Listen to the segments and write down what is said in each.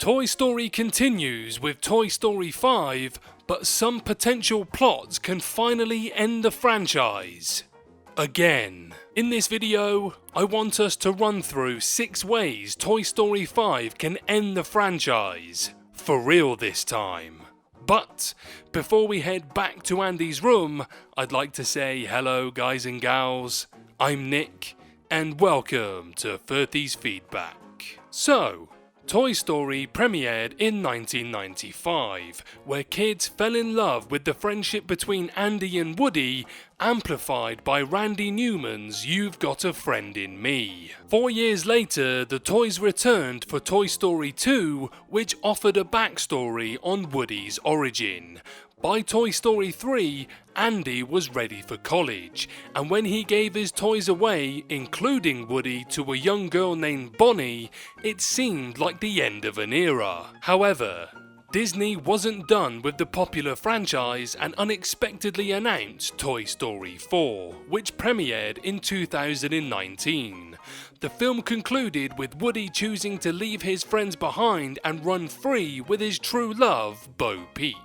Toy Story continues with Toy Story 5, but some potential plots can finally end the franchise. Again. In this video, I want us to run through 6 ways Toy Story 5 can end the franchise. For real this time. But before we head back to Andy's room, I'd like to say hello guys and gals, I'm Nick, and welcome to 30's Feedback. So, Toy Story premiered in 1995, where kids fell in love with the friendship between Andy and Woody, amplified by Randy Newman's You've Got a Friend in Me. 4 years later, the toys returned for Toy Story 2, which offered a backstory on Woody's origin. By Toy Story 3, Andy was ready for college, and when he gave his toys away, including Woody, to a young girl named Bonnie, it seemed like the end of an era. However, Disney wasn't done with the popular franchise and unexpectedly announced Toy Story 4, which premiered in 2019. The film concluded with Woody choosing to leave his friends behind and run free with his true love, Bo Peep.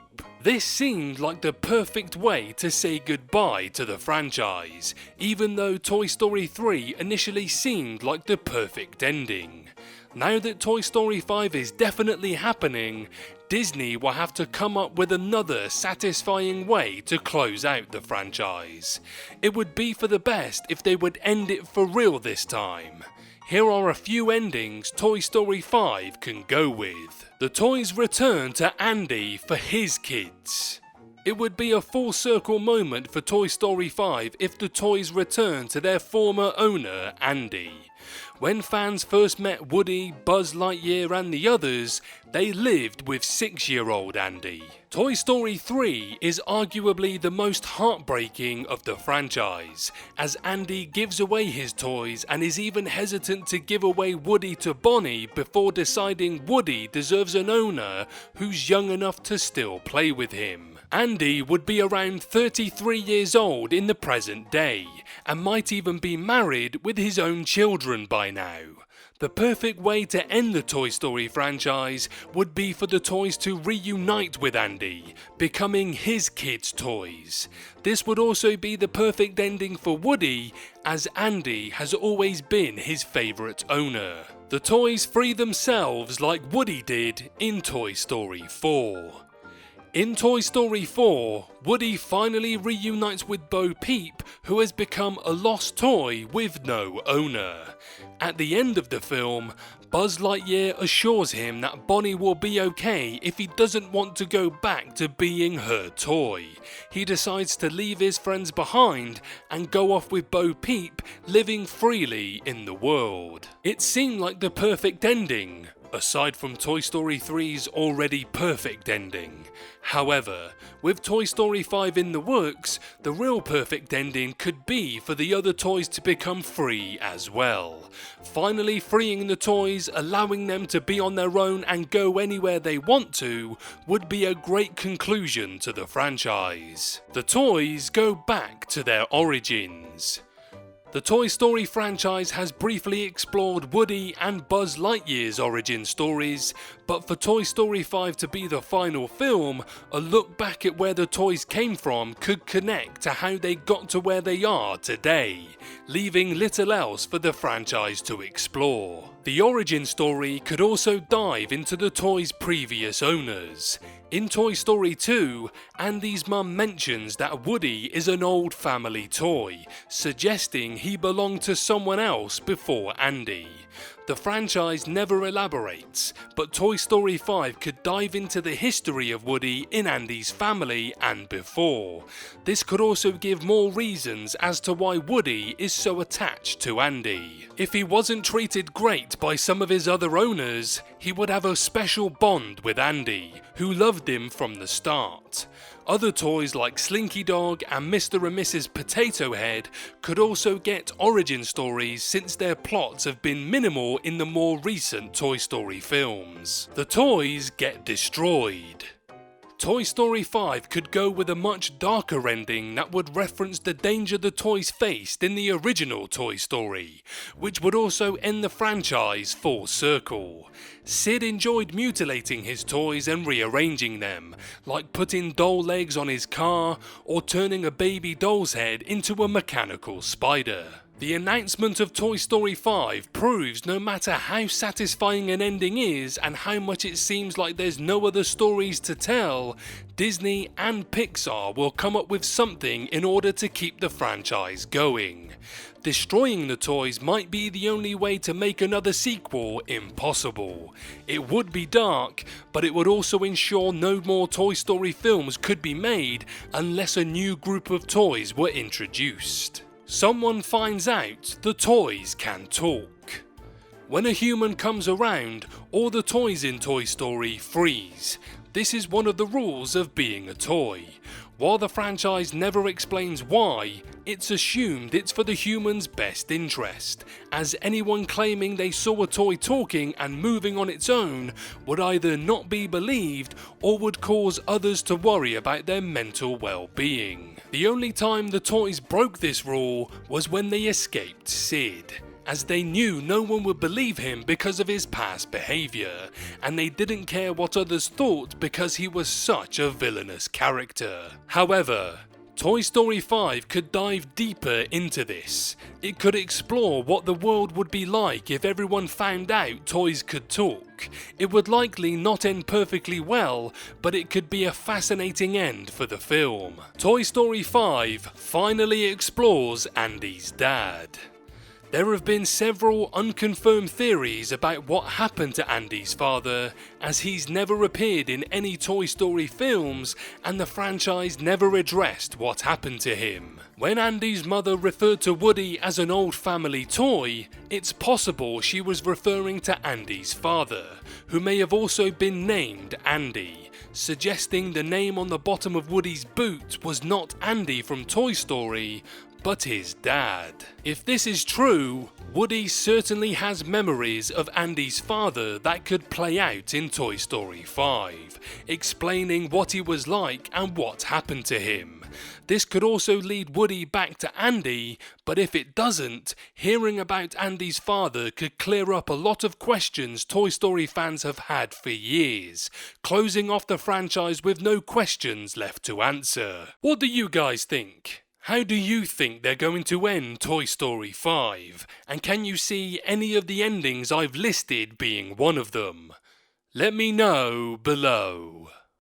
This seemed like the perfect way to say goodbye to the franchise, even though Toy Story 3 initially seemed like the perfect ending. Now that Toy Story 5 is definitely happening, Disney will have to come up with another satisfying way to close out the franchise. It would be for the best if they would end it for real this time. Here are a few endings Toy Story 5 can go with. The toys return to Andy for his kids. It would be a full circle moment for Toy Story 5 if the toys return to their former owner, Andy. When fans first met Woody, Buzz Lightyear and the others, they lived with 6-year-old Andy. Toy Story 3 is arguably the most heartbreaking of the franchise, as Andy gives away his toys and is even hesitant to give away Woody to Bonnie before deciding Woody deserves an owner who's young enough to still play with him. Andy would be around 33 years old in the present day, and might even be married with his own children by now. The perfect way to end the Toy Story franchise would be for the toys to reunite with Andy, becoming his kids' toys. This would also be the perfect ending for Woody, as Andy has always been his favourite owner. The toys free themselves like Woody did in Toy Story 4. In Toy Story 4, Woody finally reunites with Bo Peep, who has become a lost toy with no owner. At the end of the film, Buzz Lightyear assures him that Bonnie will be okay if he doesn't want to go back to being her toy. He decides to leave his friends behind and go off with Bo Peep, living freely in the world. It seemed like the perfect ending, aside from Toy Story 3's already perfect ending. However, with Toy Story 5 in the works, the real perfect ending could be for the other toys to become free as well. Finally freeing the toys, allowing them to be on their own and go anywhere they want to, would be a great conclusion to the franchise. The toys go back to their origins. The Toy Story franchise has briefly explored Woody and Buzz Lightyear's origin stories, but for Toy Story 5 to be the final film, a look back at where the toys came from could connect to how they got to where they are today, leaving little else for the franchise to explore. The origin story could also dive into the toys' previous owners. In Toy Story 2, Andy's mum mentions that Woody is an old family toy, suggesting he belonged to someone else before Andy. The franchise never elaborates, but Toy Story 5 could dive into the history of Woody in Andy's family and before. This could also give more reasons as to why Woody is so attached to Andy. If he wasn't treated great by some of his other owners, he would have a special bond with Andy, who loved him from the start. Other toys like Slinky Dog and Mr. and Mrs. Potato Head could also get origin stories since their plots have been minimal in the more recent Toy Story films. The toys get destroyed. Toy Story 5 could go with a much darker ending that would reference the danger the toys faced in the original Toy Story, which would also end the franchise full circle. Sid enjoyed mutilating his toys and rearranging them, like putting doll legs on his car or turning a baby doll's head into a mechanical spider. The announcement of Toy Story 5 proves no matter how satisfying an ending is and how much it seems like there's no other stories to tell, Disney and Pixar will come up with something in order to keep the franchise going. Destroying the toys might be the only way to make another sequel impossible. It would be dark, but it would also ensure no more Toy Story films could be made unless a new group of toys were introduced. Someone finds out the toys can talk. When a human comes around, all the toys in Toy Story freeze. This is one of the rules of being a toy. While the franchise never explains why, it's assumed it's for the human's best interest, as anyone claiming they saw a toy talking and moving on its own would either not be believed or would cause others to worry about their mental well-being. The only time the toys broke this rule was when they escaped Sid, as they knew no one would believe him because of his past behaviour, and they didn't care what others thought because he was such a villainous character. However, Toy Story 5 could dive deeper into this. It could explore what the world would be like if everyone found out toys could talk. It would likely not end perfectly well, but it could be a fascinating end for the film. Toy Story 5 finally explores Andy's dad. There have been several unconfirmed theories about what happened to Andy's father, as he's never appeared in any Toy Story films and the franchise never addressed what happened to him. When Andy's mother referred to Woody as an old family toy, it's possible she was referring to Andy's father, who may have also been named Andy, suggesting the name on the bottom of Woody's boot was not Andy from Toy Story, but his dad. If this is true, Woody certainly has memories of Andy's father that could play out in Toy Story 5, explaining what he was like and what happened to him. This could also lead Woody back to Andy, but if it doesn't, hearing about Andy's father could clear up a lot of questions Toy Story fans have had for years, closing off the franchise with no questions left to answer. What do you guys think? How do you think they're going to end Toy Story 5? And can you see any of the endings I've listed being one of them? Let me know below.